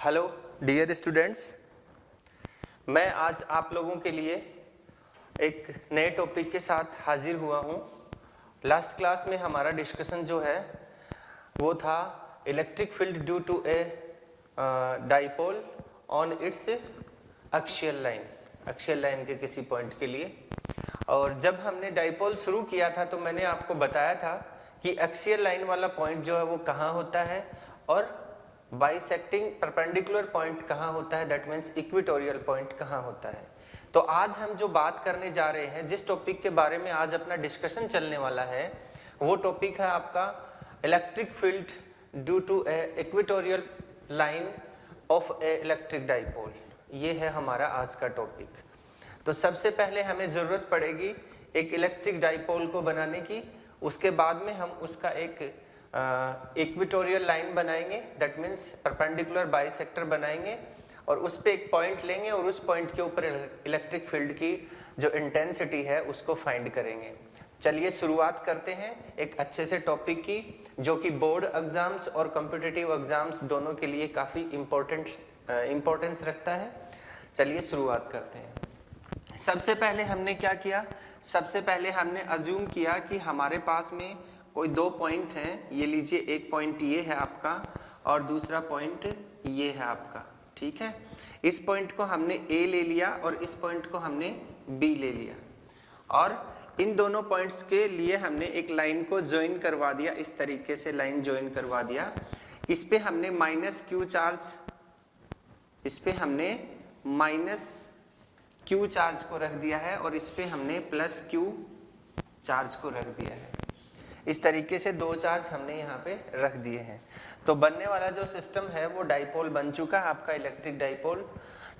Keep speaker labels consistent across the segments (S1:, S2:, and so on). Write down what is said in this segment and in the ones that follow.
S1: Hello dear students, मैं आज आप लोगों के लिए एक नए टॉपिक के साथ हाजिर हुआ हूँ। लास्ट क्लास में हमारा डिस्कशन जो है वो था electric field due to a dipole on its axial line के किसी पॉइंट के लिए। और जब हमने डाइपोल शुरू किया था तो मैंने आपको बताया था कि एक्सियल लाइन वाला पॉइंट जो है वो कहाँ होता है और बाइसेक्टिंग परपेंडिकुलर पॉइंट कहाँ होता है, दैट मीन्स इक्वेटोरियल पॉइंट कहाँ होता है। तो आज हम जो बात करने जा रहे हैं, जिस टॉपिक के बारे में आज अपना डिस्कशन चलने वाला है, वो टॉपिक है आपका electric field due to a equatorial line of a electric dipole. ये है हमारा आज का टॉपिक। तो सबसे पहले हमें ज़रूरत पड़ेगी एक इलेक्ट्रिक डाइपोल को बनाने की। उसके बाद में हम उसका एक इक्वेटोरियल लाइन बनाएंगे, दैट मीन्स परपेंडिकुलर बाइसेक्टर बनाएंगे और उस पे एक पॉइंट लेंगे और उस पॉइंट के ऊपर इलेक्ट्रिक फील्ड की जो इंटेंसिटी है उसको फाइंड करेंगे। चलिए शुरुआत करते हैं एक अच्छे से टॉपिक की, जो कि बोर्ड एग्जाम्स और कॉम्पिटिटिव एग्जाम्स दोनों के लिए काफ़ी इम्पोर्टेंस रखता है। चलिए शुरुआत करते हैं। सबसे पहले हमने क्या किया, सबसे पहले हमने अज्यूम किया कि हमारे पास में कोई दो पॉइंट हैं। ये लीजिए, एक पॉइंट ये है आपका और दूसरा पॉइंट ये है आपका, ठीक है। इस पॉइंट को हमने ए ले लिया और इस पॉइंट को हमने बी ले लिया और इन दोनों पॉइंट्स के लिए हमने एक लाइन को ज्वाइन करवा दिया। इस तरीके से लाइन ज्वाइन करवा दिया। इस पे हमने माइनस क्यू चार्ज, इस पे हमने माइनस क्यू चार्ज को रख दिया है और इस पे हमने प्लस क्यू चार्ज को रख दिया है। इस तरीके से दो चार्ज हमने यहाँ पे रख दिए हैं। तो बनने वाला जो सिस्टम है वो डाइपोल बन चुका है, आपका इलेक्ट्रिक डाइपोल,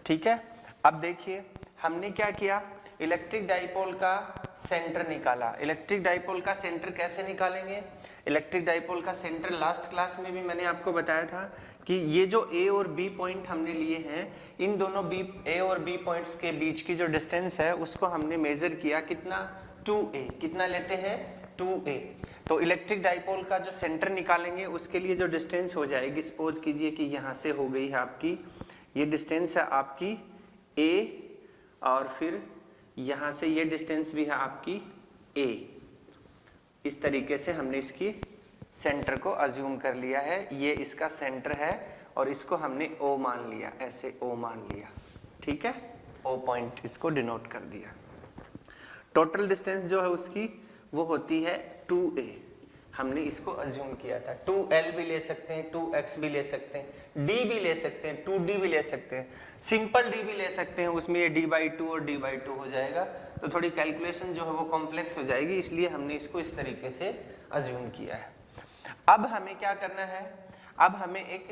S1: ठीक है। अब देखिए हमने क्या किया, इलेक्ट्रिक डाइपोल का सेंटर निकाला। इलेक्ट्रिक डाइपोल का सेंटर कैसे निकालेंगे? इलेक्ट्रिक डाइपोल का सेंटर लास्ट क्लास में भी मैंने आपको बताया था कि ये जो ए और बी पॉइंट हमने लिए हैं, इन दोनों ए और बी पॉइंट्स के बीच की जो डिस्टेंस है उसको हमने मेजर किया। कितना? 2a। कितना लेते हैं? 2a। तो इलेक्ट्रिक डाइपोल का जो सेंटर निकालेंगे उसके लिए जो डिस्टेंस हो जाएगी, सपोज कीजिए कि यहाँ से हो गई है आपकी, ये डिस्टेंस है आपकी a और फिर यहाँ से ये डिस्टेंस भी है आपकी a। इस तरीके से हमने इसकी सेंटर को अज्यूम कर लिया है। ये इसका सेंटर है और इसको हमने O मान लिया, ऐसे O मान लिया, ठीक है। O पॉइंट इसको डिनोट कर दिया। टोटल डिस्टेंस जो है उसकी वो होती है 2a। हमने इसको अज्यूम किया था। 2l भी ले सकते हैं, 2x भी ले सकते हैं, d भी ले सकते हैं, 2d भी ले सकते हैं, सिंपल d भी ले सकते हैं। उसमें ये d/2 और d/2 हो जाएगा, तो थोड़ी कैलकुलेशन जो है वो कॉम्प्लेक्स हो जाएगी, इसलिए हमने इसको इस तरीके से अज्यूम किया है। अब हमें क्या करना है, अब हमें एक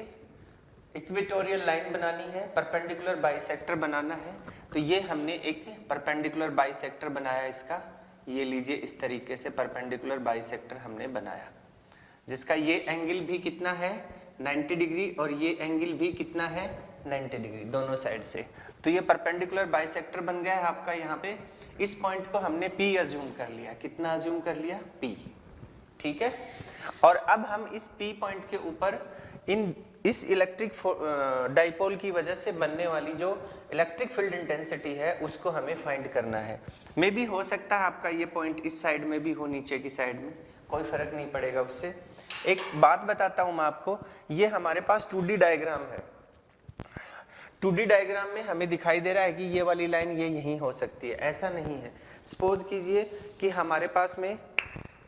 S1: इक्वेटोरियल लाइन बनानी है, परपेंडिकुलर बाइसेक्टर बनाना है। तो ये हमने एक परपेंडिकुलर बाइसेक्टर बनाया इसका, ये लीजिए इस तरीके से परपेंडिकुलर बाइसेक्टर हमने बनाया, जिसका ये एंगल भी कितना है 90 डिग्री और ये एंगल भी कितना है 90 डिग्री, दोनों साइड से। तो ये परपेंडिकुलर बाइसेक्टर बन गया है आपका। यहाँ पे इस पॉइंट को हमने P अज्यूम कर लिया। कितना अज्यूम कर लिया? P, ठीक है। और अब हम इस P पॉइंट के ऊपर इस इलेक्ट्रिक डाइपोल की वजह से बनने वाली जो इलेक्ट्रिक फील्ड इंटेंसिटी है उसको हमें फाइंड करना है। मे भी हो सकता है आपका ये पॉइंट इस साइड में भी हो, नीचे की साइड में, कोई फर्क नहीं पड़ेगा उससे। एक बात बताता हूं मैं आपको, ये हमारे पास 2D डायग्राम है। 2D डायग्राम में हमें दिखाई दे रहा है कि ये वाली लाइन ये यहीं हो सकती है, ऐसा नहीं है। सपोज कीजिए कि हमारे पास में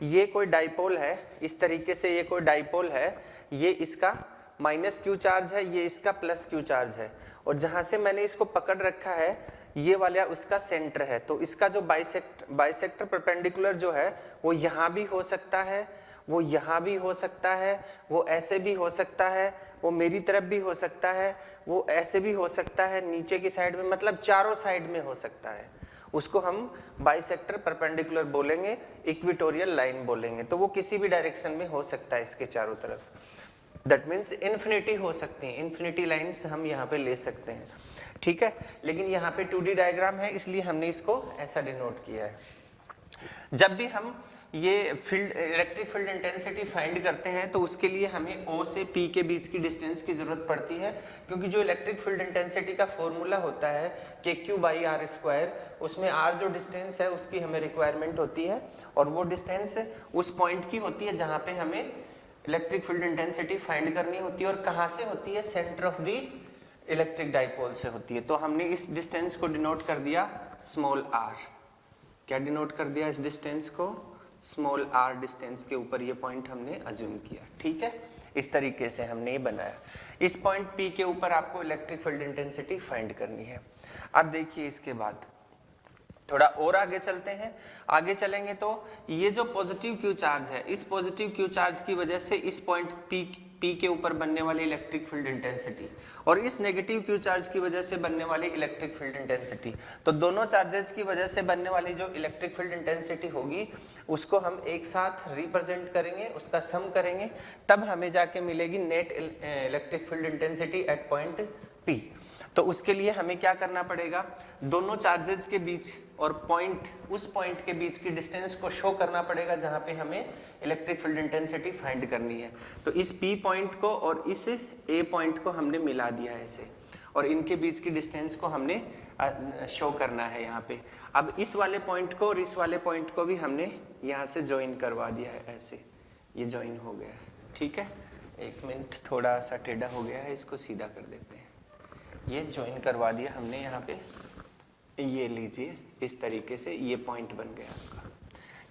S1: ये कोई डाइपोल है, इस तरीके से ये कोई डाइपोल है, ये इसका माइनस क्यू चार्ज है, ये इसका प्लस क्यू चार्ज है, और जहां से मैंने इसको पकड़ रखा है ये वाला उसका सेंटर है। तो इसका जो बाइसेक्टर परपेंडिकुलर जो है वो यहाँ भी हो सकता है, वो यहाँ भी हो सकता है, वो ऐसे भी हो सकता है, वो मेरी तरफ भी हो सकता है, वो ऐसे भी हो सकता है, नीचे की साइड में, मतलब चारों साइड में हो सकता है। उसको हम बाइसेक्टर परपेंडिकुलर बोलेंगे, इक्वेटोरियल लाइन बोलेंगे। तो वो किसी भी डायरेक्शन में हो सकता है इसके चारों तरफ, दैट मीन्स इन्फिनिटी हो सकती है, इन्फिनिटी लाइन्स हम यहाँ पे ले सकते हैं, ठीक है। लेकिन यहाँ पे 2D डायग्राम है इसलिए हमने इसको ऐसा डिनोट किया है। जब भी हम ये field electric field intensity find करते हैं तो उसके लिए हमें O से P के बीच की डिस्टेंस की जरूरत पड़ती है, क्योंकि जो इलेक्ट्रिक फील्ड इंटेंसिटी का फॉर्मूला होता है KQ/R², उसमें R जो डिस्टेंस है उसकी हमें रिक्वायरमेंट होती है और वो डिस्टेंस उस पॉइंट की होती है जहाँ पे हमें इलेक्ट्रिक फील्ड इंटेंसिटी फाइंड करनी होती है। और कहाँ से होती है? Centre of the electric dipole से होती है। तो हमने इस डिस्टेंस को डिनोट कर दिया स्मॉल r। क्या डिनोट कर दिया इस डिस्टेंस को? स्मॉल r डिस्टेंस के ऊपर ये पॉइंट हमने अज्यूम किया। ठीक है, इस तरीके से हमने ये बनाया। इस पॉइंट P के ऊपर आपको इलेक्ट्रिक फील्ड इंटेंसिटी फाइंड करनी है। अब देखिए इसके बाद थोड़ा और आगे चलते हैं। आगे चलेंगे तो ये जो पॉजिटिव क्यू चार्ज है, इस पॉजिटिव क्यू चार्ज की वजह से इस पॉइंट P के ऊपर बनने वाली इलेक्ट्रिक फील्ड इंटेंसिटी और इस नेगेटिव क्यू चार्ज की वजह से बनने वाली इलेक्ट्रिक फील्ड इंटेंसिटी, तो दोनों चार्जेस की वजह से बनने वाली जो इलेक्ट्रिक फील्ड इंटेंसिटी होगी उसको हम एक साथ रिप्रेजेंट करेंगे, उसका सम करेंगे, तब हमें जाके मिलेगी net electric field intensity at point P। तो उसके लिए हमें क्या करना पड़ेगा? दोनों चार्जेस के बीच और उस पॉइंट के बीच की डिस्टेंस को शो करना पड़ेगा जहां पे हमें इलेक्ट्रिक फील्ड इंटेंसिटी फाइंड करनी है। तो इस P पॉइंट को और इस A पॉइंट को हमने मिला दिया ऐसे, और इनके बीच की डिस्टेंस को हमने शो करना है यहाँ पे। अब इस वाले पॉइंट को और इस वाले पॉइंट को भी हमने यहाँ से ज्वाइन करवा दिया है ऐसे, ये ज्वाइन हो गया है। ठीक है, एक मिनट, थोड़ा सा टेढ़ा हो गया है, इसको सीधा कर देते हैं। ये ज्वाइन करवा दिया हमने यहाँ पे, ये लीजिए इस तरीके से ये पॉइंट बन गया आपका।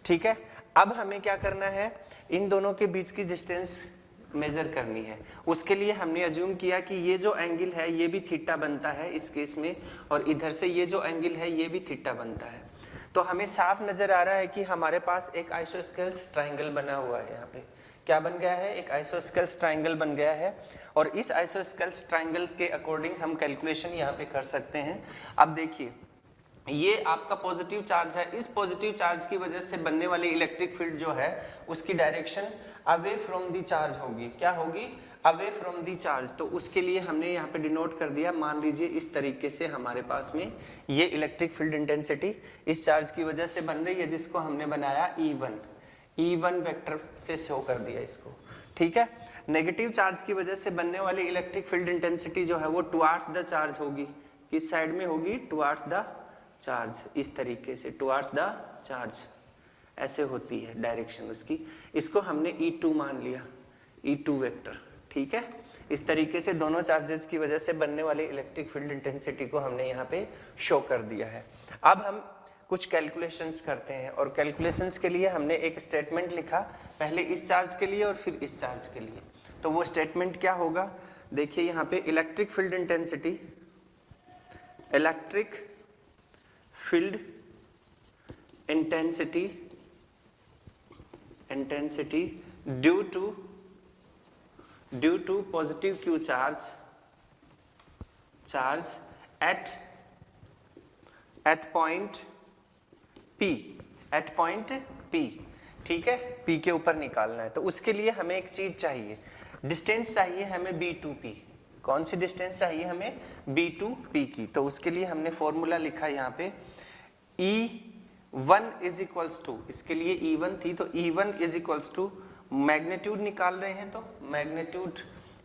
S1: ठीक है, अब हमें क्या करना है? इन दोनों के बीच की डिस्टेंस मेजर करनी है। उसके लिए हमने अज्यूम किया कि ये जो एंगल है ये भी थीटा बनता है इस केस में, और इधर से ये जो एंगल है ये भी थीटा बनता है। तो हमें साफ नजर आ रहा है कि हमारे पास एक आइसोस्केल्स ट्राइंगल बना हुआ है। यहाँ पे क्या बन गया है? एक आइसोस्केल्स ट्राइंगल बन गया है, और इस आइसोस्केल्स ट्राइंगल के अकॉर्डिंग हम कैलकुलेशन यहाँ पे कर सकते हैं। अब देखिए, ये आपका पॉजिटिव चार्ज है, इस पॉजिटिव चार्ज की वजह से बनने वाली इलेक्ट्रिक फील्ड जो है उसकी direction away from the charge होगी। क्या होगी? Away from the charge. तो उसके लिए हमने यहाँ पे डिनोट कर दिया, मान लीजिए इस तरीके से हमारे पास में ये इलेक्ट्रिक फील्ड इंटेंसिटी इस चार्ज की वजह से बन रही है, जिसको हमने बनाया E1 वेक्टर से शो कर दिया इसको। ठीक है, नेगेटिव चार्ज की वजह से बनने वाली इलेक्ट्रिक फील्ड इंटेंसिटी जो है वो टुवार्ड्स द चार्ज होगी। किस साइड में होगी? टुवार्ड्स द चार्ज, इस तरीके से टुवार्ड्स द चार्ज ऐसे होती है डायरेक्शन उसकी। इसको हमने E2 मान लिया, E2 वेक्टर। ठीक है, इस तरीके से दोनों चार्जेस की वजह से बनने वाली इलेक्ट्रिक फील्ड इंटेंसिटी को हमने यहाँ पे शो कर दिया है। अब हम कुछ कैलकुलेशंस करते हैं, और कैलकुलेशंस के लिए हमने एक स्टेटमेंट लिखा, पहले इस चार्ज के लिए और फिर इस चार्ज के लिए। तो वो स्टेटमेंट क्या होगा? देखिए यहाँ पे electric field intensity due to positive q charge at point P। ठीक है, P के ऊपर निकालना है। तो उसके लिए हमें एक चीज चाहिए, डिस्टेंस चाहिए हमें B2P। कौन सी डिस्टेंस चाहिए हमें? B2P की। तो उसके लिए हमने फॉर्मूला लिखा यहाँ पे, E1 इज इक्वल्स टू, इसके लिए E1 थी तो E1 is equals to, magnitude निकाल रहे हैं तो magnitude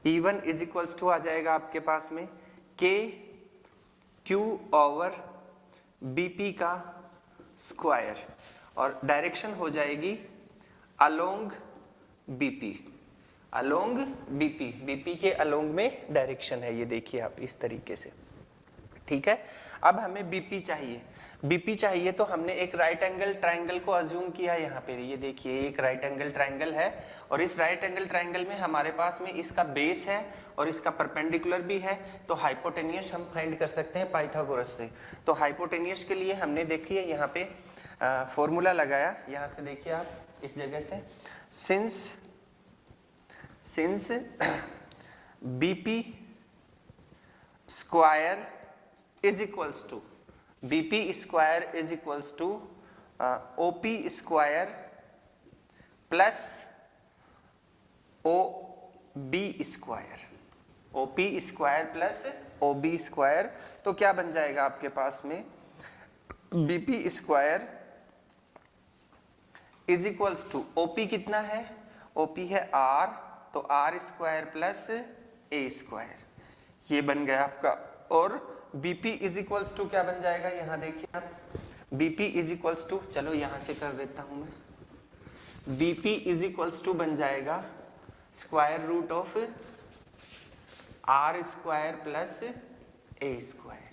S1: E1 is equals to आ जाएगा आपके पास में KQ/BP का स्क्वायर, और डायरेक्शन हो जाएगी अलोंग BP। BP के अलोंग में डायरेक्शन है, ये देखिए आप इस तरीके से। ठीक है, अब हमें BP चाहिए तो हमने एक राइट एंगल ट्राइंगल को अज्यूम किया यहाँ पे। ये देखिए एक राइट एंगल ट्राइंगल है, और इस राइट एंगल ट्राइंगल में हमारे पास में इसका बेस है और इसका परपेंडिकुलर भी है। तो हाइपोटेनियस हम फाइंड कर सकते हैं पाइथागोरस से। तो हाइपोटेनियस के लिए हमने देखिए यहाँ पे फॉर्मूला लगाया, यहाँ से देखिए आप इस जगह से, since BP square is equals to OP square plus OB square. तो क्या बन जाएगा आपके पास में? BP square is equals to OP कितना है, ओपी है आर, तो आर स्क्वायर प्लस ए स्क्वायर, ये बन गया आपका। और बीपी इज इक्वल्स टू क्या बन जाएगा, यहां देखिए आप, बीपी इज इक्वल्स टू, चलो यहां से कर देता हूं मैं, बीपी इज इक्वल्स टू बन जाएगा square root of R square plus A square,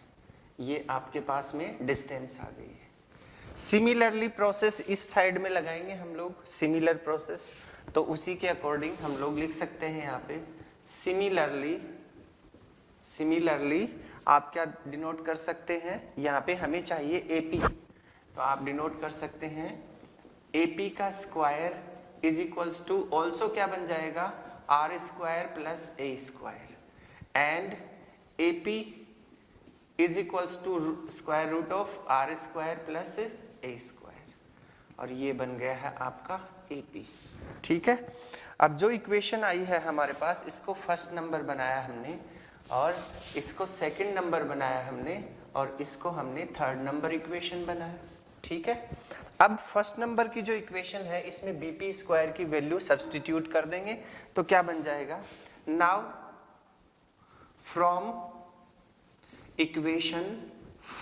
S1: ये आपके पास में डिस्टेंस आ गई है। सिमिलरली प्रोसेस इस साइड में लगाएंगे हम लोग, सिमिलर प्रोसेस, तो उसी के अकॉर्डिंग हम लोग लिख सकते हैं यहाँ पे सिमिलरली, सिमिलरली आप क्या डिनोट कर सकते हैं, यहाँ पे हमें चाहिए एपी, तो आप डिनोट कर सकते हैं एपी का square is equals to also क्या बन जाएगा, R square plus A square, and AP is equals to square root of R square plus A square, और ये बन गया है आपका एपी। ठीक है, अब जो इक्वेशन आई है हमारे पास, इसको फर्स्ट नंबर बनाया हमने, और इसको सेकंड नंबर बनाया हमने, और इसको हमने थर्ड नंबर इक्वेशन बनाया। ठीक है, अब फर्स्ट नंबर की जो इक्वेशन है इसमें बीपी स्क्वायर की वैल्यू सब्स्टिट्यूट कर देंगे, तो क्या बन जाएगा, now from equation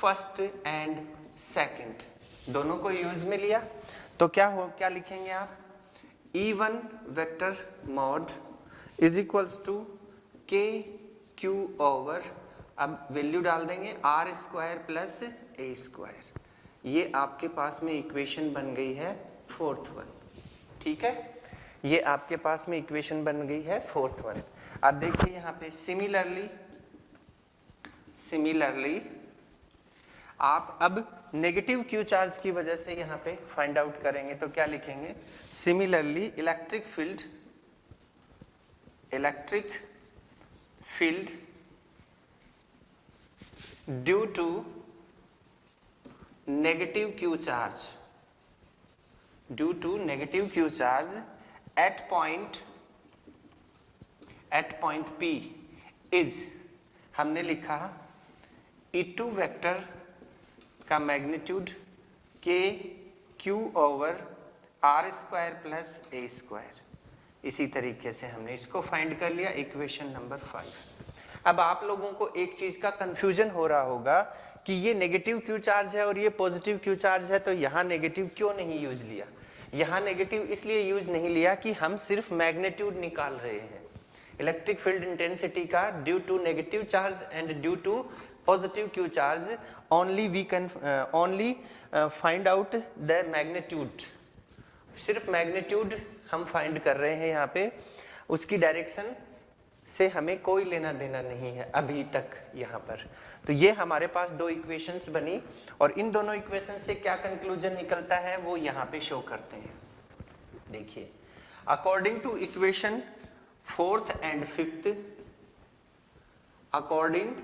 S1: first and second दोनों को यूज में लिया, तो क्या लिखेंगे आप, E1 vector mod is equals to के क्यू ओवर, अब वैल्यू डाल देंगे आर स्क्वायर प्लस ए स्क्वायर, ये आपके पास में इक्वेशन बन गई है फोर्थ वन। ठीक है, ये आपके पास में इक्वेशन बन गई है फोर्थ वन। अब देखिए यहाँ पे सिमिलरली, सिमिलरली आप अब नेगेटिव क्यू चार्ज की वजह से यहाँ पे फाइंड आउट करेंगे, तो क्या लिखेंगे, similarly electric field, electric field due to negative q charge, due to negative q charge at point P is, हमने लिखा E2 वेक्टर का magnitude K Q over are square plus A square, इसी तरीके से हमने इसको फाइंड कर लिया, इक्वेशन नंबर 5। अब आप लोगों को एक चीज का कंफ्यूजन हो रहा होगा कि ये नेगेटिव क्यू चार्ज है और ये पॉजिटिव क्यू चार्ज है, तो यहाँ नेगेटिव क्यों नहीं यूज लिया, यहाँ नेगेटिव इसलिए यूज नहीं लिया कि हम सिर्फ मैग्नीट्यूड निकाल रहे हैं इलेक्ट्रिक फील्ड इंटेंसिटी का, due to negative charge and due to positive q charge, only we can find out the magnitude, सिर्फ मैग्नीट्यूड हम फाइंड कर रहे हैं यहाँ पे, उसकी डायरेक्शन से हमें कोई लेना देना नहीं है अभी तक यहाँ पर। तो ये हमारे पास दो इक्वेशंस बनी, और इन दोनों इक्वेशन से क्या कंक्लूजन निकलता है वो यहाँ पे शो करते हैं। देखिए, according to equation fourth and fifth, according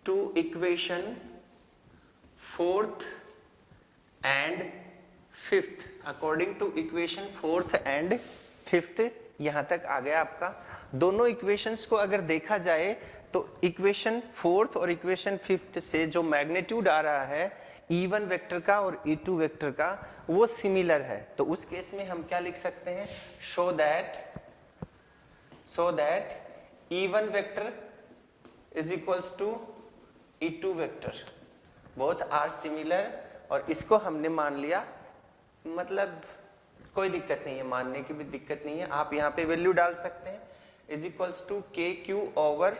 S1: to equation fourth and fifth, according to equation fourth and fifth, यहाँ तक आ गया आपका। दोनों इक्वेशंस को अगर देखा जाए तो इक्वेशन फोर्थ और इक्वेशन फिफ्थ से जो मैग्नीट्यूड आ रहा है E1 वेक्टर का और E2 वेक्टर का, वो सिमिलर है, तो उस केस में हम क्या लिख सकते हैं, show that E1 vector is equals to E2 vector, both are similar, और इसको हमने मान लिया, मतलब कोई दिक्कत नहीं है, मानने की भी दिक्कत नहीं है, आप यहाँ पे वैल्यू डाल सकते हैं, इज इक्वल्स टू के Q over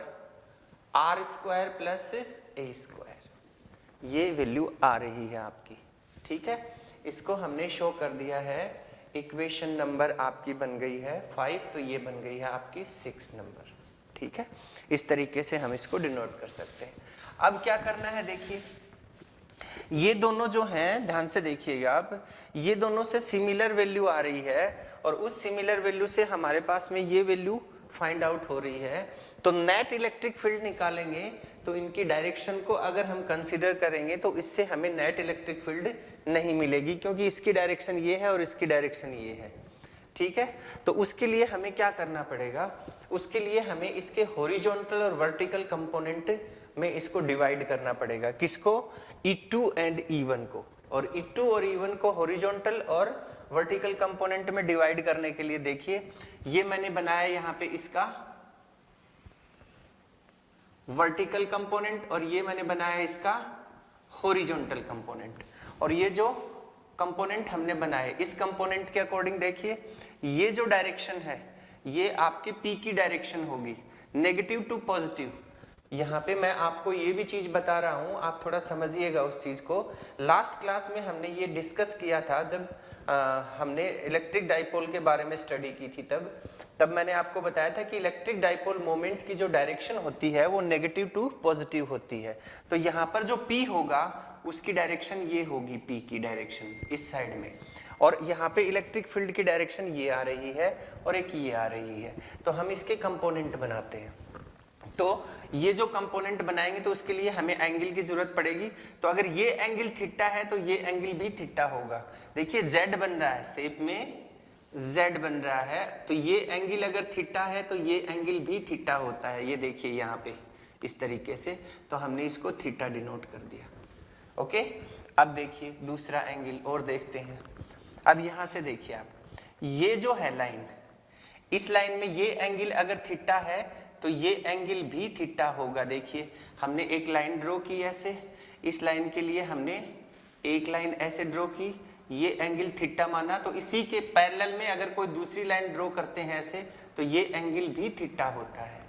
S1: are square plus A square, ये वैल्यू आ रही है आपकी। ठीक है, इसको हमने शो कर दिया है, इक्वेशन नंबर आपकी बन गई है 5, तो ये बन गई है आपकी 6 नंबर। ठीक है, इस तरीके से हम इसको डिनोट कर सकते हैं। अब क्या करना है, देखिए ये दोनों जो हैं, ध्यान से देखिएगा आप, ये दोनों से सिमिलर वैल्यू आ रही है, और उस सिमिलर वैल्यू से हमारे पास में ये वैल्यू फाइंड आउट हो रही है, तो नेट इलेक्ट्रिक फील्ड निकालेंगे, तो इनकी डायरेक्शन को अगर हम कंसीडर करेंगे तो इससे हमें नेट इलेक्ट्रिक फील्ड नहीं मिलेगी, क्योंकि इसकी डायरेक्शन ये है और इसकी डायरेक्शन ये है। ठीक है, तो उसके लिए हमें क्या करना पड़ेगा, उसके लिए हमें इसके हॉरिजॉन्टल और वर्टिकल कंपोनेंट में इसको डिवाइड करना पड़ेगा, किसको, E2 एंड E1 को। और E2 और E1 को हॉरिजॉन्टल और वर्टिकल कंपोनेंट में डिवाइड करने के लिए देखिए ये मैंने बनाया यहाँ पे इसका वर्टिकल कंपोनेंट और ये मैंने बनाया इसका हॉरिजॉन्टल कंपोनेंट। और ये जो कंपोनेंट हमने बनाए इस कंपोनेंट के अकॉर्डिंग देखिए ये जो डायरेक्शन है ये आपकी P की डायरेक्शन होगी, नेगेटिव टू पॉजिटिव। यहाँ पे मैं आपको ये भी चीज बता रहा हूँ, आप थोड़ा समझिएगा उस चीज को। लास्ट क्लास में हमने ये डिस्कस किया था जब हमने इलेक्ट्रिक डाइपोल के बारे में स्टडी की थी, तब मैंने आपको बताया था कि इलेक्ट्रिक डाइपोल मोमेंट की जो डायरेक्शन होती है वो नेगेटिव टू पॉजिटिव होती है। तो यहाँ पर जो P होगा उसकी डायरेक्शन ये होगी, P की डायरेक्शन इस साइड में, और यहाँ पे इलेक्ट्रिक फील्ड की डायरेक्शन ये आ रही है और एक ये आ रही है। तो हम इसके कंपोनेंट बनाते हैं। तो ये जो कंपोनेंट बनाएंगे तो उसके लिए हमें एंगल की जरूरत पड़ेगी। तो अगर ये एंगल थीटा है तो ये एंगल भी थीटा होगा। देखिए Z बन रहा है, शेप में Z बन रहा है, तो ये एंगल अगर थीटा है तो ये एंगल भी थीटा होता है। ये देखिए यहाँ पे इस तरीके से, तो हमने इसको थीटा डिनोट कर दिया। ओके, अब देखिए दूसरा एंगल और देखते हैं। अब यहाँ से देखिए आप, ये जो है लाइन, इस लाइन में ये एंगल अगर थीटा है तो ये एंगल भी थीटा होगा। देखिए हमने एक लाइन ड्रॉ की ऐसे, इस लाइन के लिए हमने एक लाइन ऐसे ड्रॉ की, ये एंगल थीटा माना, तो इसी के पैरेलल में अगर कोई दूसरी लाइन ड्रॉ करते हैं ऐसे तो ये एंगल भी थीटा होता है।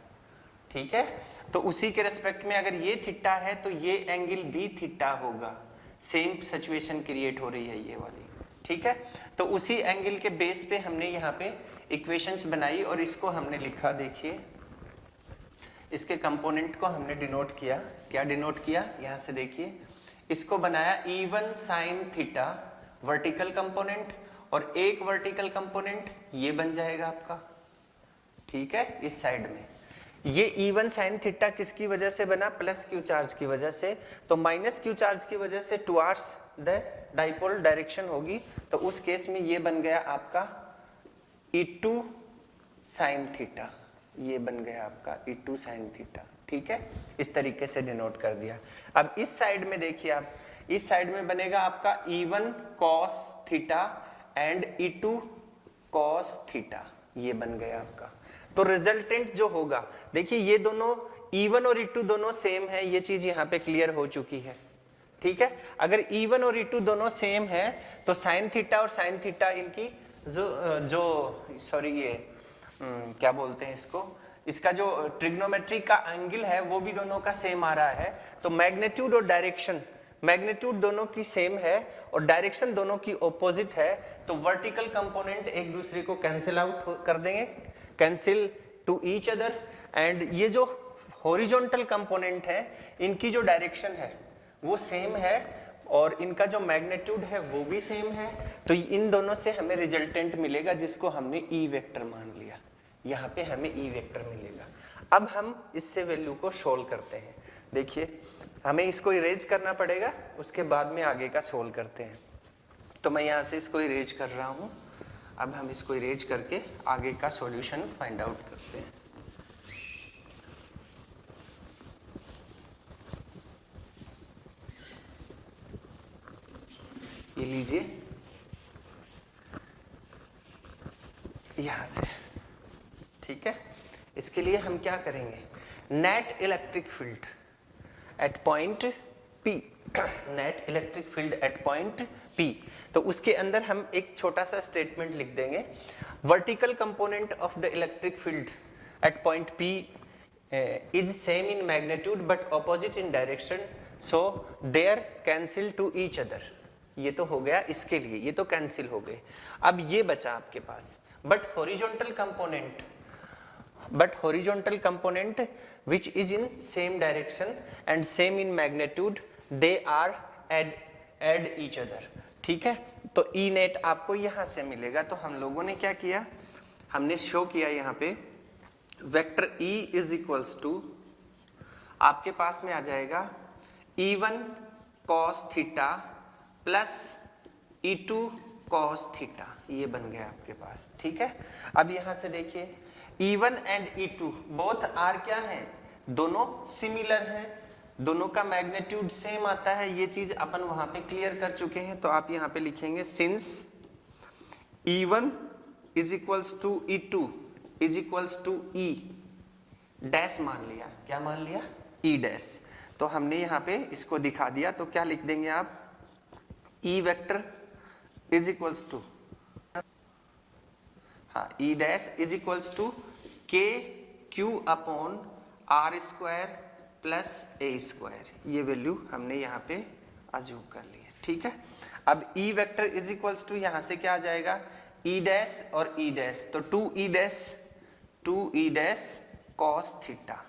S1: ठीक है, तो उसी के रेस्पेक्ट में अगर ये थीटा है तो ये एंगल भी थीटा होगा। सेम सिचुएशन क्रिएट हो रही है ये वाली। ठीक है, तो उसी एंगल के बेस पे हमने यहाँ पे इक्वेशंस बनाई और इसको हमने लिखा। देखिए इसके कंपोनेंट को हमने डिनोट किया। क्या डिनोट किया, यहाँ से देखिए, इसको बनाया E1 sine theta vertical component, और एक वर्टिकल कंपोनेंट ये बन जाएगा आपका। ठीक है, इस साइड में ये E1 साइन थीटा किसकी वजह से बना, प्लस क्यू चार्ज की वजह से। तो माइनस क्यू चार्ज की वजह से टुवार्ड्स द डाइपोल डायरेक्शन होगी, तो उस केस में ये बन गया आपका E2 साइन थीटा, ये बन गया आपका E2 साइन थीटा। ठीक है, इस तरीके से डिनोट कर दिया। अब इस साइड में देखिए आप, इस साइड में बनेगा आपका E1 cos theta and E2 cos theta, ये बन गया आपका। तो रिजल्टेंट जो होगा, देखिए ये दोनों E1 और E2 दोनों सेम है, ये चीज यहाँ पे क्लियर हो चुकी है। ठीक है, अगर E1 और E2 दोनों सेम है तो साइन थीटा और साइन थीटा इनकी क्या बोलते हैं इसको, इसका जो ट्रिग्नोमेट्री का एंगल है वो भी दोनों का सेम आ रहा है। तो मैग्नीट्यूड और डायरेक्शन, मैग्नीट्यूड दोनों की सेम है और डायरेक्शन दोनों की ऑपोजिट है, तो वर्टिकल कंपोनेंट एक दूसरे को कैंसिल आउट कर देंगे, cancel to each other. And ये जो हॉरिजॉन्टल कंपोनेंट है इनकी जो डायरेक्शन है वो सेम है और इनका जो मैग्नीट्यूड है वो भी सेम है। तो इन दोनों से हमें रिजल्टेंट मिलेगा जिसको हमने ई वेक्टर मान लिया। यहाँ पे हमें ई वेक्टर मिलेगा। अब हम इससे वैल्यू को सोल्व करते हैं। देखिए हमें इसको इरेज करना पड़ेगा, उसके बाद में आगे का सोल्व करते हैं। तो मैं यहाँ से इसको इरेज कर रहा हूँ। अब हम इसको इरेज करके आगे का सॉल्यूशन फाइंड आउट करते हैं। ये लीजिए यहाँ से, ठीक है। इसके लिए हम क्या करेंगे, net electric field at point P, net electric field at point P, तो उसके अंदर हम एक छोटा सा स्टेटमेंट लिख देंगे, vertical component of the electric field at point P is same in magnitude but opposite in direction, so there cancel to each other. ये तो हो गया इसके लिए, ये तो कैंसिल हो गए। अब ये बचा आपके पास, but horizontal component which is in same direction and same in magnitude, they are add each other, ठीक है। तो E नेट आपको यहां से मिलेगा। तो हम लोगों ने क्या किया, हमने शो किया यहाँ पे vector E is equals to, आपके पास में आ जाएगा E1 cos theta plus E2 cos theta, ये बन गया आपके पास, ठीक है। अब यहां से देखिए E1 and E2 both are क्या हैं, दोनों सिमिलर हैं, दोनों का मैग्नीट्यूड सेम आता है, ये चीज अपन वहां पे क्लियर कर चुके हैं। तो आप यहाँ पे लिखेंगे since E1 is equals to E2 is equals to E dash मान लिया। क्या मान लिया? E dash. तो हमने यहाँ पे इसको दिखा दिया। तो क्या लिख देंगे आप? E vector is equals to, हाँ, E dash is equals to के Q upon are square plus A square. ये वैल्यू हमने यहाँ पे अज्यूम कर ली है, ठीक है। अब E vector is equals to यहाँ से क्या आ जाएगा? E डैश और E डैश, तो 2E डैश कॉस थीटा।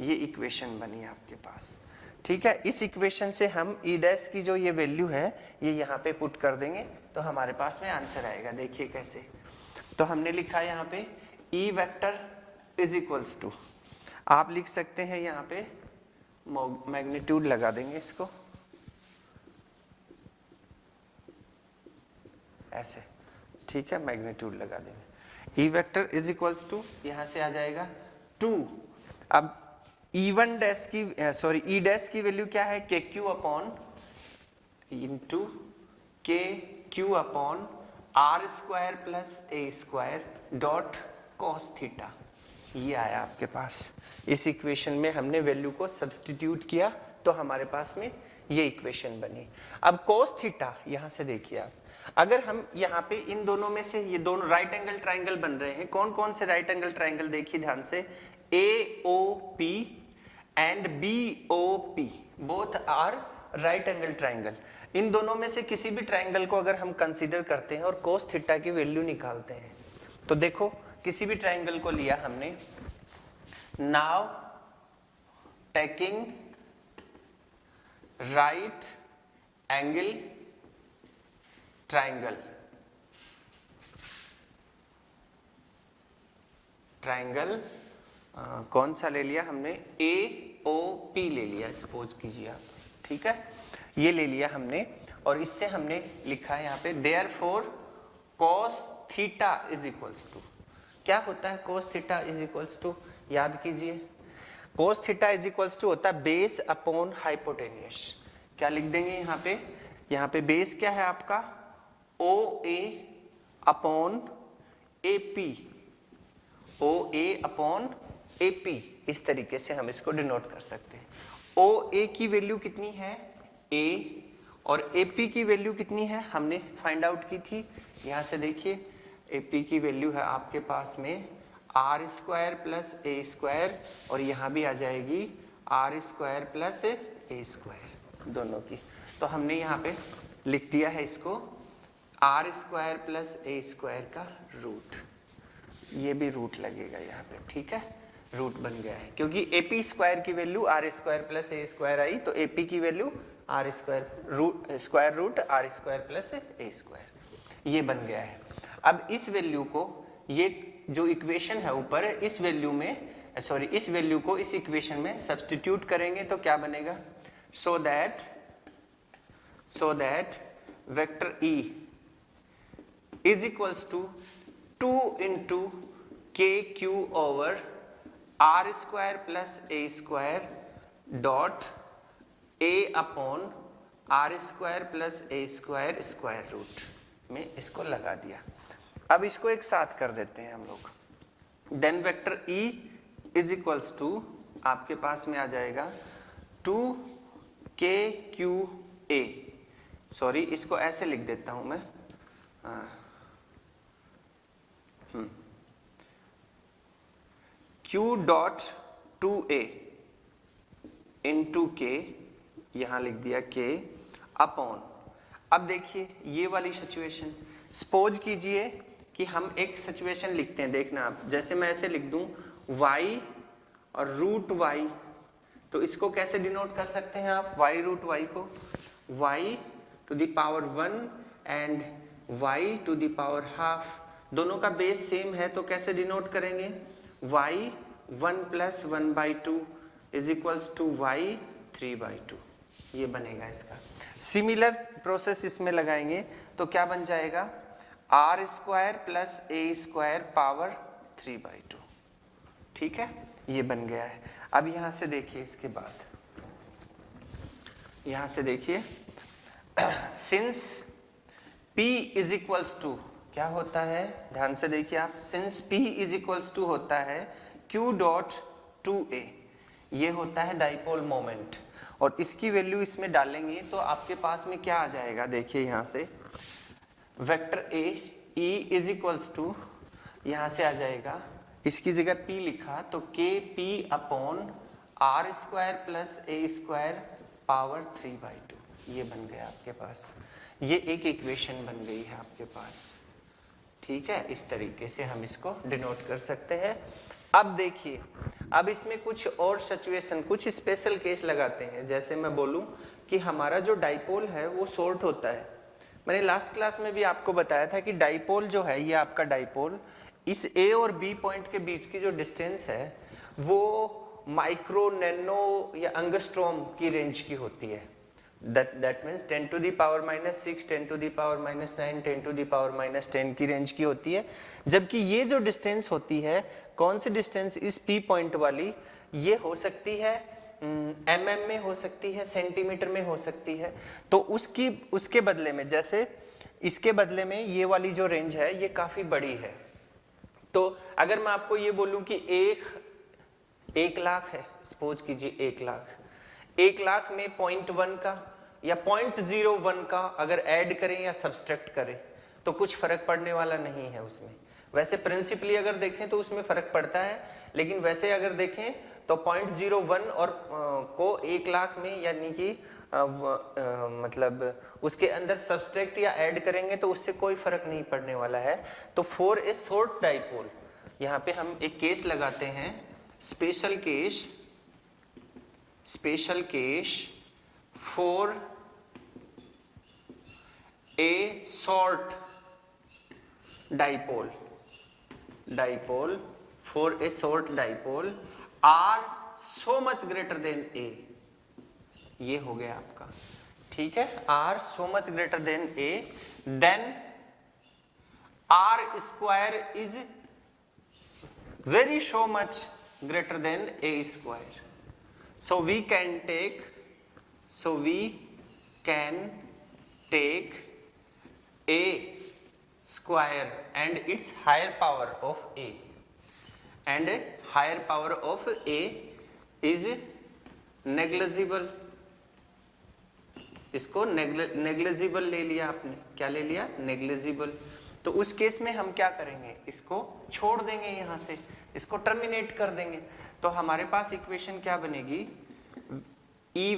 S1: ये इक्वेशन बनी आपके पास, ठीक है। इस इक्वेशन से हम E डैश की जो ये वैल्यू है ये यहाँ पे पुट कर देंगे तो हमारे पास में आंसर आएगा। देखिए कैसे। तो हमने लिखा यहाँ पे E vector is equals to, आप लिख सकते हैं यहाँ पे मैग्नीट्यूड लगा देंगे इसको ऐसे, ठीक है, मैग्नीट्यूड लगा देंगे। E vector is equals to यहाँ से आ जाएगा 2। अब E1 डैश की E डैश की वैल्यू क्या है? के क्यू अपॉन इंटू के Q upon are square plus A square dot cos theta. ये आया आपके पास। इस इक्वेशन में हमने वैल्यू को सब्स्टिट्यूट किया तो हमारे पास में ये इक्वेशन बनी। अब कॉस थीटा यहाँ से देखिए आप, अगर हम यहाँ पे इन दोनों में से, ये दोनों राइट एंगल ट्राइंगल बन रहे हैं। कौन कौन से राइट एंगल ट्राइंगल? देखिए ध्यान से, AOP and BOP both are right angle triangle. इन दोनों में से किसी भी ट्राइंगल को अगर हम कंसीडर करते हैं और कोस थीटा की वैल्यू निकालते हैं तो देखो, किसी भी ट्राइंगल को लिया हमने, now taking right angle triangle, कौन सा ले लिया हमने? AOP ले लिया, सपोज कीजिए आप, ठीक है, ये ले लिया हमने। और इससे हमने लिखा है यहाँ पे therefore cos theta is equals to, क्या होता है cos theta is equals to? याद कीजिए, cos theta is equals to होता है बेस अपॉन हाइपोटेन्यूस। क्या लिख देंगे यहाँ पे बेस क्या है आपका? OA upon AP, OA upon AP। इस तरीके से हम इसको डिनोट कर सकते हैं। OA की वैल्यू कितनी है? A, और AP की वैल्यू कितनी है? हमने फाइंड आउट की थी। यहाँ से देखिए, AP की वैल्यू है आपके पास में आर स्क्वायर प्लस ए स्क्वायर, और यहाँ भी आ जाएगी आर स्क्वायर प्लस ए स्क्वायर, दोनों की। तो हमने यहाँ पे लिख दिया है इसको आर स्क्वायर प्लस ए स्क्वायर का रूट। ये भी रूट लगेगा यहाँ पे, ठीक है, रूट बन गया है क्योंकि AP स्क्वायर की वैल्यू आर स्क्वायर प्लस ए स्क्वायर आई, तो AP की value r square root r square plus ए स्क्वायर, ये बन गया है। अब इस वैल्यू को, ये जो इक्वेशन है ऊपर, इस वैल्यू में इस वैल्यू को इस इक्वेशन में सब्स्टिट्यूट करेंगे तो क्या बनेगा? So that vector E is equals to 2 into के Q over are square plus A square dot A upon are square plus A square square root में इसको लगा दिया। अब इसको एक साथ कर देते हैं हम लोग। Then vector E is equals to आपके पास में आ जाएगा 2KQA, सॉरी इसको ऐसे लिख देता हूं मैं, Q डॉट 2A इंटू के, यहां लिख दिया K अपॉन। अब देखिए ये वाली सिचुएशन, सपोज कीजिए कि हम एक सिचुएशन लिखते हैं, देखना आप, जैसे मैं ऐसे लिख दूं y और रूट y, तो इसको कैसे डिनोट कर सकते हैं आप? y रूट y को y to the power 1 and y to the power half, दोनों का बेस सेम है तो कैसे डिनोट करेंगे? y 1 plus 1/2 is equals to y 3/2, ये बनेगा इसका। सिमिलर प्रोसेस इसमें लगाएंगे तो क्या बन जाएगा? आर स्क्वायर प्लस ए स्क्वायर पावर 3/2, ठीक है, ये बन गया है। अब यहां से देखिए इसके बाद यहां से देखिए, since P is equals to क्या होता है, ध्यान से देखिए आप, since P is equals to होता है Q डॉट 2a, ये होता है डाइपोल मोमेंट, और इसकी वैल्यू इसमें डालेंगे तो आपके पास में क्या आ जाएगा, देखिए यहां से vector A E is equals to, यहां से आ जाएगा, इसकी जगह P लिखा तो KP upon are square plus A square power 3/2, ये बन गया आपके पास, ये एक इक्वेशन बन गई है आपके पास। ठीक है, इस तरीके से हम इसको डिनोट कर सकते हैं। अब देखिए, अब इसमें कुछ और सिचुएशन, कुछ स्पेशल केस लगाते हैं। जैसे मैं बोलूं कि हमारा जो डाइपोल है वो शॉर्ट होता है। मैंने लास्ट क्लास में भी आपको बताया था कि डाइपोल जो है, ये आपका डाइपोल, इस ए और बी पॉइंट के बीच की जो डिस्टेंस है वो माइक्रो, नैनो या एंगस्ट्रॉम की रेंज की होती है। That means 10 to the power -6, 10 to the power -9, 10 to the power -10 की रेंज की होती है। जबकि ये जो डिस्टेंस होती है, कौन सी डिस्टेंस, इस पी पॉइंट वाली, ये हो सकती है mm में हो सकती है, सेंटीमीटर में हो सकती है। तो उसके बदले में, जैसे इसके बदले में ये वाली जो रेंज है ये काफी बड़ी है। तो अगर मैं आपको ये बोलूं कि 1 लाख है, सपोज कीजिए 1 लाख, 1 लाख में 0.1 का या 0.01 का अगर ऐड करें या सब्सट्रैक्ट करें तो कुछ फर्क पड़ने वाला नहीं है उसमें। वैसे प्रिंसिपली अगर देखें तो उसमें फर्क पड़ता है, लेकिन वैसे अगर देखें तो 0.01 और को 1 लाख में, यानी कि मतलब उसके अंदर सब्सट्रैक्ट या ऐड करेंगे तो उससे कोई फर्क नहीं पड़ने वाला है। तो फॉर ए शॉर्ट डाइपोल, यहाँ पे हम एक केस लगाते हैं, special case for a short dipole for a short dipole r so much greater than a, ये हो गया आपका। ठीक है, r so much greater than a, then r square is very so much greater than a square. So we can take a square and its higher power of a, and higher power of a is negligible. इसको negligible ले लिया आपने, क्या ले लिया, negligible. तो उस case में हम क्या करेंगे, इसको छोड़ देंगे, यहां से इसको टर्मिनेट कर देंगे। तो हमारे पास इक्वेशन क्या बनेगी, E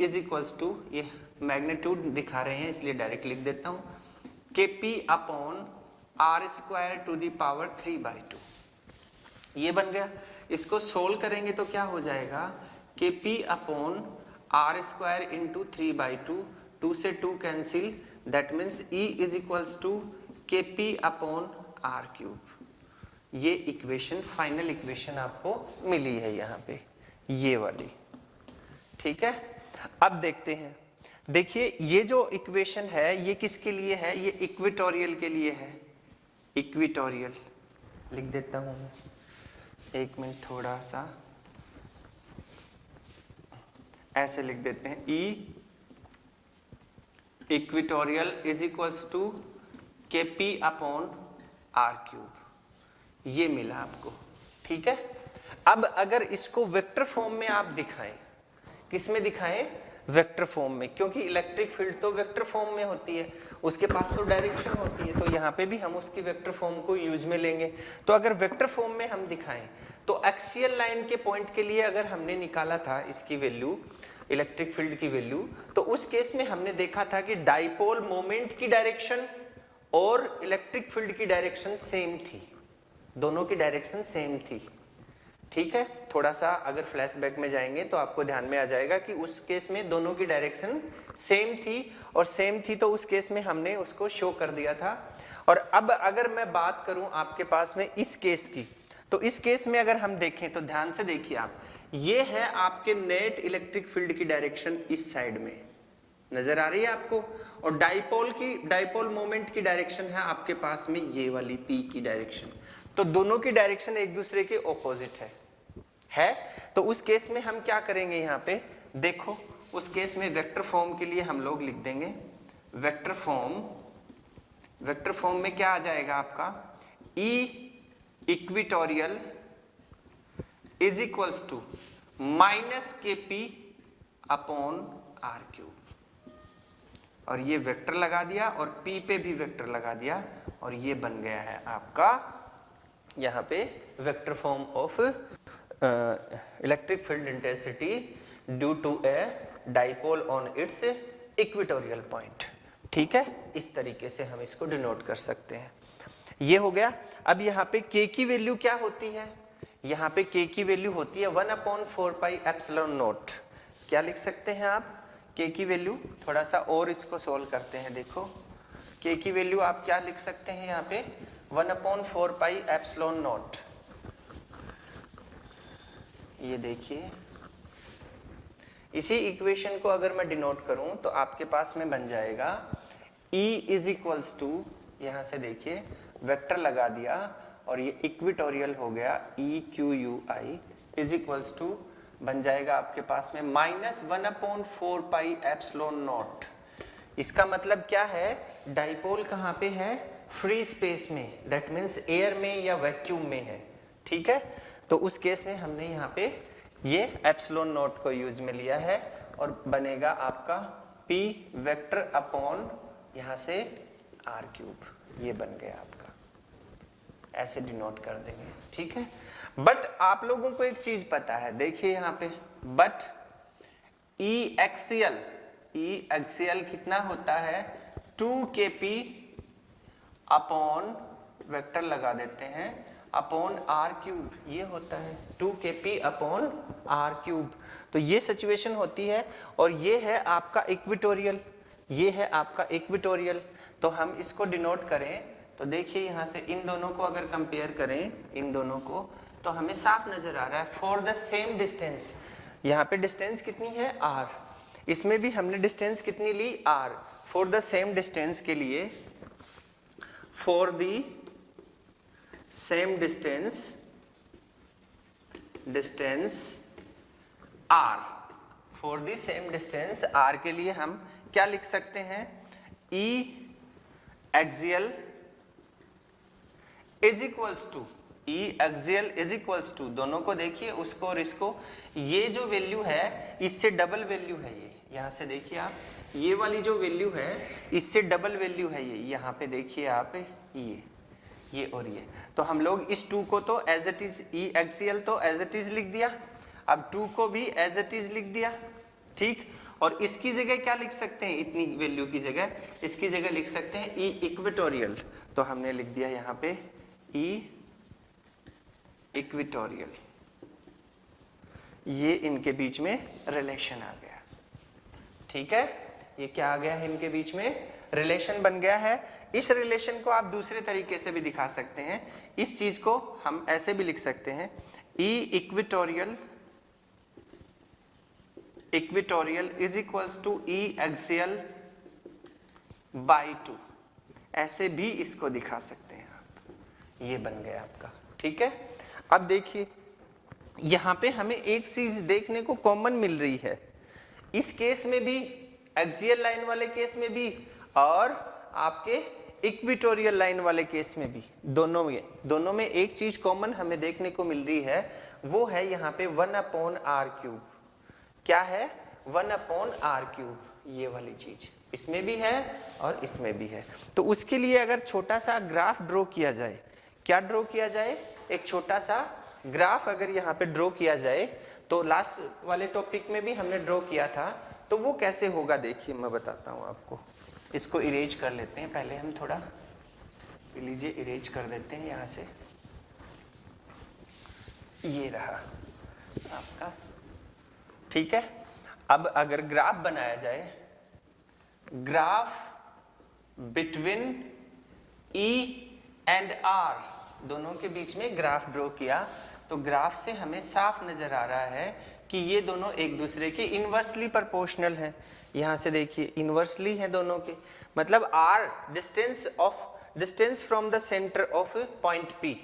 S1: इज इक्वल्स टू, ये मैग्नीट्यूड दिखा रहे हैं इसलिए डायरेक्ट लिख देता हूं, KP upon are square to the power 3/2, ये बन गया। इसको सोल्व करेंगे तो क्या हो जाएगा, KP upon are square into 3/2, 2 से 2 cancel, that means E is equals to KP upon R cube. ये इक्वेशन, फाइनल इक्वेशन आपको मिली है यहाँ पे, ये वाली। ठीक है, अब देखते हैं, देखिए ये जो इक्वेशन है ये किसके लिए है, ये इक्वेटोरियल के लिए है। इक्वेटोरियल लिख देता हूँ मैं, एक मिनट, थोड़ा सा ऐसे लिख देते हैं, E equatorial is equals to KP upon R cube, ये मिला आपको। ठीक है, अब अगर इसको वेक्टर फॉर्म में आप दिखाएं, किस में दिखाएं, वेक्टर फॉर्म में, क्योंकि इलेक्ट्रिक फील्ड तो वेक्टर फॉर्म में होती है, उसके पास तो डायरेक्शन होती है, तो यहाँ पे भी हम उसकी वेक्टर फॉर्म को यूज में लेंगे। तो अगर वेक्टर फॉर्म में हम दिखाएं तो एक्सियल लाइन के पॉइंट के लिए अगर हमने निकाला था इसकी वैल्यू, इलेक्ट्रिक फील्ड की वैल्यू, तो उस केस में हमने देखा था कि डाइपोल मोमेंट की डायरेक्शन और इलेक्ट्रिक फील्ड की डायरेक्शन सेम थी, दोनों की डायरेक्शन सेम थी। ठीक है, थोड़ा सा अगर फ्लैशबैक में जाएंगे तो आपको ध्यान में आ जाएगा कि उस केस में दोनों की डायरेक्शन सेम थी, और सेम थी तो उस केस में हमने उसको शो कर दिया था। और अब अगर मैं बात करूं आपके पास में इस केस की, तो इस केस में अगर हम देखें तो ध्यान से देखिए आप, ये है आपके नेट इलेक्ट्रिक फील्ड की डायरेक्शन, इस साइड में नजर आ रही है आपको, और डाइपोल मोमेंट की डायरेक्शन है आपके पास में ये वाली P की डायरेक्शन। तो दोनों की डायरेक्शन एक दूसरे के ऑपोजिट है। तो उस केस में हम क्या करेंगे, यहाँ पे देखो, उस केस में वेक्टर फॉर्म के लिए हम लोग लिख देंगे वेक्टर फॉर्म में क्या आ जाएगा आपका E equatorial is equals to minus KP upon R cube, और ये वेक्टर लगा दिया और P पे भी वेक्टर लगा दिया और ये बन गया है आपका यहाँ पे vector form of electric field intensity due to a dipole on its equatorial point. ठीक है, इस तरीके से हम इसको डिनोट कर सकते हैं। ये हो गया। अब यहाँ पे K की वैल्यू क्या होती है, यहाँ पे K की वैल्यू होती है 1/4 पाई एप्सिलॉन नॉट। क्या लिख सकते हैं आप K की वैल्यू, थोड़ा सा और इसको सोल्व करते हैं। देखो K की वैल्यू आप क्या लिख सकते हैं यहाँ पे 1/4 पाई एप्सिलॉन नॉट। ये देखिए, इसी इक्वेशन को अगर मैं डिनोट करूं तो आपके पास में बन जाएगा E इज इक्वल्स टू, यहाँ से देखिए वेक्टर लगा दिया और ये इक्विटोरियल हो गया EQUI इज इक्वल्स टू बन जाएगा आपके पास में -1/4 पाई एप्सिलॉन नॉट। इसका मतलब क्या है, डाइपोल कहाँ पे है, फ्री स्पेस में, दैट मीन्स एयर में या वैक्यूम में है। ठीक है, तो उस केस में हमने यहाँ पे ये एप्सिलॉन नॉट को यूज में लिया है और बनेगा आपका P वेक्टर अपॉन यहाँ से R क्यूब, ये बन गया आपका, ऐसे डिनोट कर देंगे। ठीक है, बट आप लोगों को एक चीज पता है, देखिए यहाँ पे बट E एक्सियल कितना होता है 2kp अपॉन वेक्टर लगा देते हैं अपॉन R क्यूब, ये होता है 2kp अपॉन R क्यूब। तो ये सिचुएशन होती है और ये है आपका इक्विटोरियल, ये है आपका इक्विटोरियल। तो हम इसको डिनोट करें तो देखिए यहाँ से इन दोनों को अगर कंपेयर करें, इन दोनों को, तो हमें साफ नजर आ रहा है फॉर द सेम डिस्टेंस, यहाँ पे डिस्टेंस कितनी है R, इसमें भी हमने डिस्टेंस कितनी ली R, for the same distance के लिए, for the same distance R, for the same distance R के लिए हम क्या लिख सकते हैं, E axial is equals to, E axial is equals to, दोनों को देखिए उसको और इसको, ये जो वैल्यू है इससे डबल वैल्यू है, ये यहाँ से देखिए आप, ये वाली जो वैल्यू है इससे डबल वैल्यू है ये, यहाँ पे देखिए आप ये और ये। तो हम लोग इस 2 को तो as it is, E axial तो एज इट इज लिख दिया, अब 2 को भी एज इट इज लिख दिया। ठीक, और इसकी जगह क्या लिख सकते हैं, इतनी वैल्यू की जगह इसकी जगह लिख सकते हैं E इक्वेटोरियल, तो हमने लिख दिया यहाँ पे E इक्वेटोरियल, ये इनके बीच में रिलेशन आ गया। ठीक है, ये क्या आ गया है, इनके बीच में रिलेशन बन गया है। इस रिलेशन को आप दूसरे तरीके से भी दिखा सकते हैं, इस चीज को हम ऐसे भी लिख सकते हैं E equatorial is equals to E axial by 2, ऐसे भी इसको दिखा सकते हैं आप, ये बन गया आपका। ठीक है, अब देखिए यहाँ पे हमें एक चीज देखने को कॉमन मिल रही है, इस केस में भी, एक्सियल लाइन वाले केस में भी और आपके इक्वेटोरियल लाइन वाले केस में भी, दोनों में एक चीज कॉमन हमें देखने को मिल रही है, वो है यहाँ पे 1/R क्यूब। क्या है, 1/R क्यूब, ये वाली चीज इसमें भी है और इसमें भी है। तो उसके लिए अगर छोटा सा ग्राफ ड्रॉ किया जाए, क्या ड्रॉ किया जाए, एक छोटा सा ग्राफ अगर यहाँ पे ड्रॉ किया जाए, तो लास्ट वाले टॉपिक में भी हमने ड्रॉ किया था, तो वो कैसे होगा देखिए मैं बताता हूँ आपको। इसको इरेज कर लेते हैं, पहले हम थोड़ा लीजिए इरेज कर देते हैं यहाँ से, ये रहा आपका। ठीक है, अब अगर ग्राफ बनाया जाए, graph between E and R, दोनों के बीच में ग्राफ ड्रॉ किया, तो ग्राफ से हमें साफ नजर आ रहा है कि ये दोनों एक दूसरे के इनवर्सली प्रोपोर्शनल हैं। यहाँ से देखिए इनवर्सली है दोनों के, मतलब R distance from the centre of point P।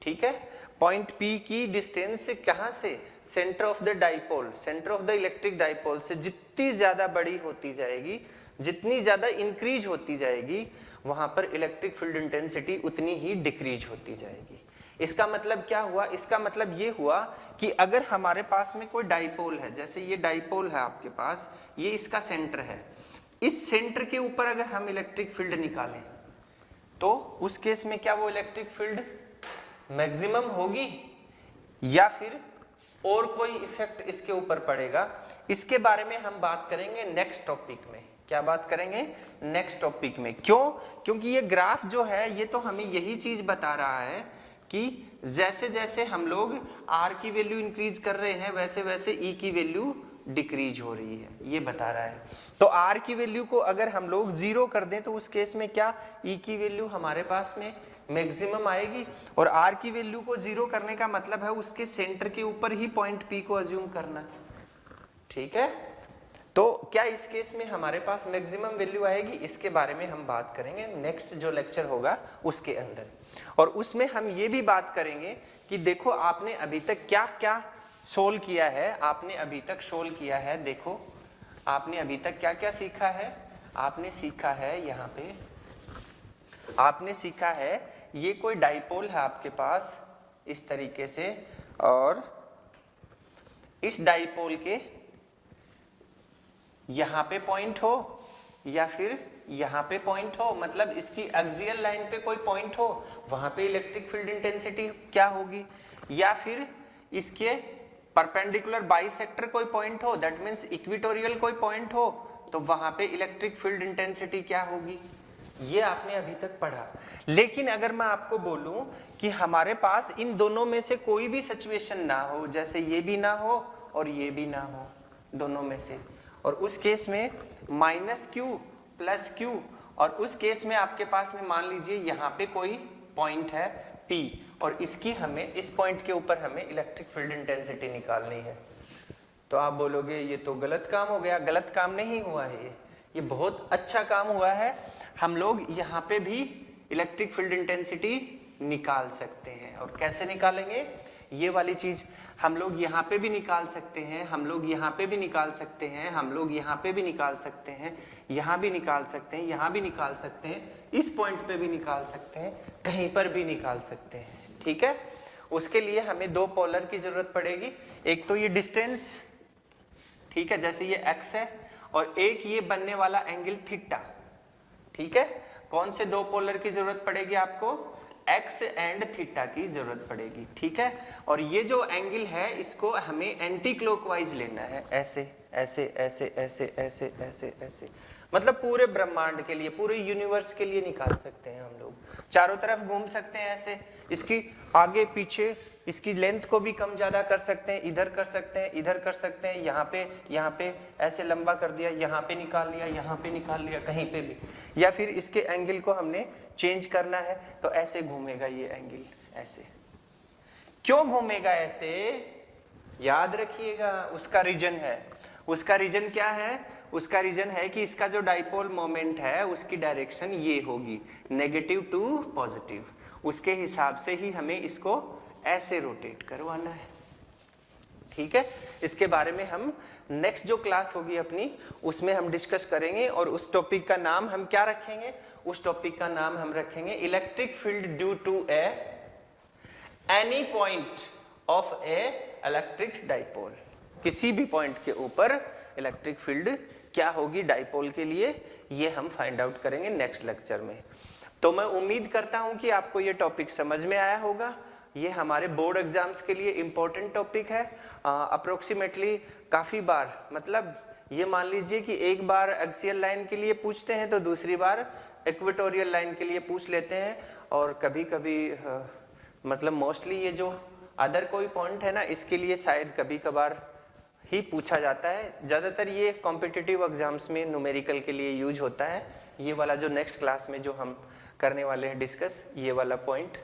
S1: ठीक है, पॉइंट P की डिस्टेंस कहाँ से, centre of the dipole, centre of the electric dipole से जितनी ज्यादा बड़ी होती जाएगी, जितनी ज्यादा इंक्रीज होती जाएगी, वहां पर इलेक्ट्रिक फील्ड इंटेंसिटी उतनी ही डिक्रीज होती जाएगी। इसका मतलब क्या हुआ, इसका मतलब ये हुआ कि अगर हमारे पास में कोई डाइपोल है, जैसे ये डाइपोल है आपके पास, ये इसका सेंटर है, इस सेंटर के ऊपर अगर हम इलेक्ट्रिक फील्ड निकालें तो उस केस में क्या वो इलेक्ट्रिक फील्ड मैक्सिमम होगी या फिर और कोई इफेक्ट इसके ऊपर पड़ेगा, इसके बारे में हम बात करेंगे नेक्स्ट टॉपिक में। क्या बात करेंगे, नेक्स्ट टॉपिक में। क्यों, क्योंकि ये ग्राफ जो है ये तो हमें यही चीज बता रहा है कि जैसे जैसे हम लोग R की वैल्यू इंक्रीज कर रहे हैं वैसे वैसे E की वैल्यू डिक्रीज हो रही है, ये बता रहा है। तो R की वैल्यू को अगर हम लोग 0 कर दें तो उस केस में क्या E की वैल्यू हमारे पास में मैक्सिमम आएगी, और R की वैल्यू को 0 करने का मतलब है उसके सेंटर के ऊपर ही पॉइंट P को अज्यूम करना, ठीक है। तो क्या इस केस में हमारे पास मैक्सिमम वैल्यू आएगी, इसके बारे में हम बात करेंगे नेक्स्ट जो लेक्चर होगा उसके अंदर। और उसमें हम ये भी बात करेंगे कि देखो आपने अभी तक क्या क्या सोल्व किया है, आपने अभी तक सोल्व किया है, देखो आपने अभी तक क्या क्या सीखा है। आपने सीखा है, यहाँ पे आपने सीखा है ये कोई डाइपोल है आपके पास इस तरीके से, और इस डाइपोल के यहाँ पे पॉइंट हो या फिर यहाँ पे पॉइंट हो, मतलब इसकी एक्सियल लाइन पे कोई पॉइंट हो, वहां पे इलेक्ट्रिक फील्ड इंटेंसिटी क्या होगी, या फिर इसके परपेंडिकुलर बाइसेक्टर कोई पॉइंट हो, दैट मीन्स इक्वेटोरियल कोई पॉइंट हो, तो वहां पे इलेक्ट्रिक फील्ड इंटेंसिटी क्या होगी, ये आपने अभी तक पढ़ा। लेकिन अगर मैं आपको बोलूं कि हमारे पास इन दोनों में से कोई भी सिचुएशन ना हो, जैसे ये भी ना हो और ये भी ना हो, दोनों में से, और उस केस में -q + q, और उस केस में आपके पास में मान लीजिए यहाँ पे कोई पॉइंट है P, और इसकी हमें इस पॉइंट के ऊपर हमें इलेक्ट्रिक फील्ड इंटेंसिटी निकालनी है, तो आप बोलोगे ये तो गलत काम हो गया। गलत काम नहीं हुआ है, ये बहुत अच्छा काम हुआ है। हम लोग यहाँ पे भी इलेक्ट्रिक फील्ड इंटेंसिटी निकाल सकते हैं, और कैसे निकालेंगे, ये वाली चीज हम लोग यहाँ पे भी निकाल सकते हैं, हम लोग यहाँ पे भी निकाल सकते हैं, हम लोग यहाँ पे भी निकाल सकते हैं, यहाँ भी निकाल सकते हैं, यहाँ भी निकाल सकते हैं, इस पॉइंट पे भी निकाल सकते हैं, कहीं पर भी निकाल सकते हैं, ठीक है। उसके लिए हमें दो पोलर की जरूरत पड़ेगी, एक तो ये डिस्टेंस, ठीक है, जैसे ये x है, और एक ये बनने वाला एंगल थीटा, ठीक है। कौन से दो पोलर की जरूरत पड़ेगी आपको, x एंड थीटा की जरूरत पड़ेगी, ठीक है। और ये जो एंगल है इसको हमें एंटी क्लॉकवाइज लेना है, ऐसे ऐसे ऐसे ऐसे ऐसे ऐसे ऐसे, मतलब पूरे ब्रह्मांड के लिए, पूरे यूनिवर्स के लिए निकाल सकते हैं हम लोग, चारों तरफ घूम सकते हैं ऐसे, इसकी आगे पीछे इसकी लेंथ को भी कम ज्यादा कर सकते हैं, इधर कर सकते हैं, इधर कर सकते हैं, यहाँ पे ऐसे लंबा कर दिया, यहाँ पे निकाल लिया, यहाँ पे निकाल लिया, कहीं पे भी, या फिर इसके एंगल को हमने चेंज करना है तो ऐसे घूमेगा ये एंगल, ऐसे। क्यों घूमेगा ऐसे, याद रखिएगा, उसका रीजन है। उसका रीजन क्या है, उसका रीजन है कि इसका जो डाइपोल मोमेंट है उसकी डायरेक्शन ये होगी, नेगेटिव टू पॉजिटिव, उसके हिसाब से ही हमें इसको ऐसे रोटेट करवाना है, ठीक है। इसके बारे में हम नेक्स्ट जो क्लास होगी अपनी उसमें हम डिस्कस करेंगे, और उस टॉपिक का नाम हम क्या रखेंगे, उस टॉपिक का नाम हम रखेंगे electric field due to any point of a electric dipole. किसी भी पॉइंट के ऊपर इलेक्ट्रिक फील्ड क्या होगी डाइपोल के लिए, ये हम फाइंड आउट करेंगे नेक्स्ट लेक्चर में। तो मैं उम्मीद करता हूं कि आपको ये टॉपिक समझ में आया होगा। ये हमारे बोर्ड एग्जाम्स के लिए इम्पोर्टेंट टॉपिक है। अप्रोक्सीमेटली काफ़ी बार, मतलब ये मान लीजिए कि एक बार एक्सियल लाइन के लिए पूछते हैं तो दूसरी बार इक्वेटोरियल लाइन के लिए पूछ लेते हैं, और कभी कभी मतलब मोस्टली ये जो अदर कोई पॉइंट है ना, इसके लिए शायद कभी कभार ही पूछा जाता है। ज़्यादातर ये कॉम्पिटिटिव एग्जाम्स में न्यूमेरिकल के लिए यूज होता है। ये वाला जो नेक्स्ट क्लास में जो हम करने वाले हैं डिस्कस, ये वाला पॉइंट,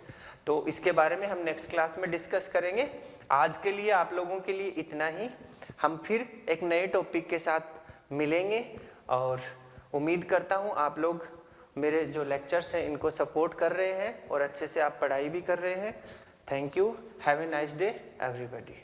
S1: तो इसके बारे में हम नेक्स्ट क्लास में डिस्कस करेंगे। आज के लिए आप लोगों के लिए इतना ही, हम फिर एक नए टॉपिक के साथ मिलेंगे, और उम्मीद करता हूँ आप लोग मेरे जो लेक्चर्स हैं इनको सपोर्ट कर रहे हैं और अच्छे से आप पढ़ाई भी कर रहे हैं। Thank you, have a nice day everybody.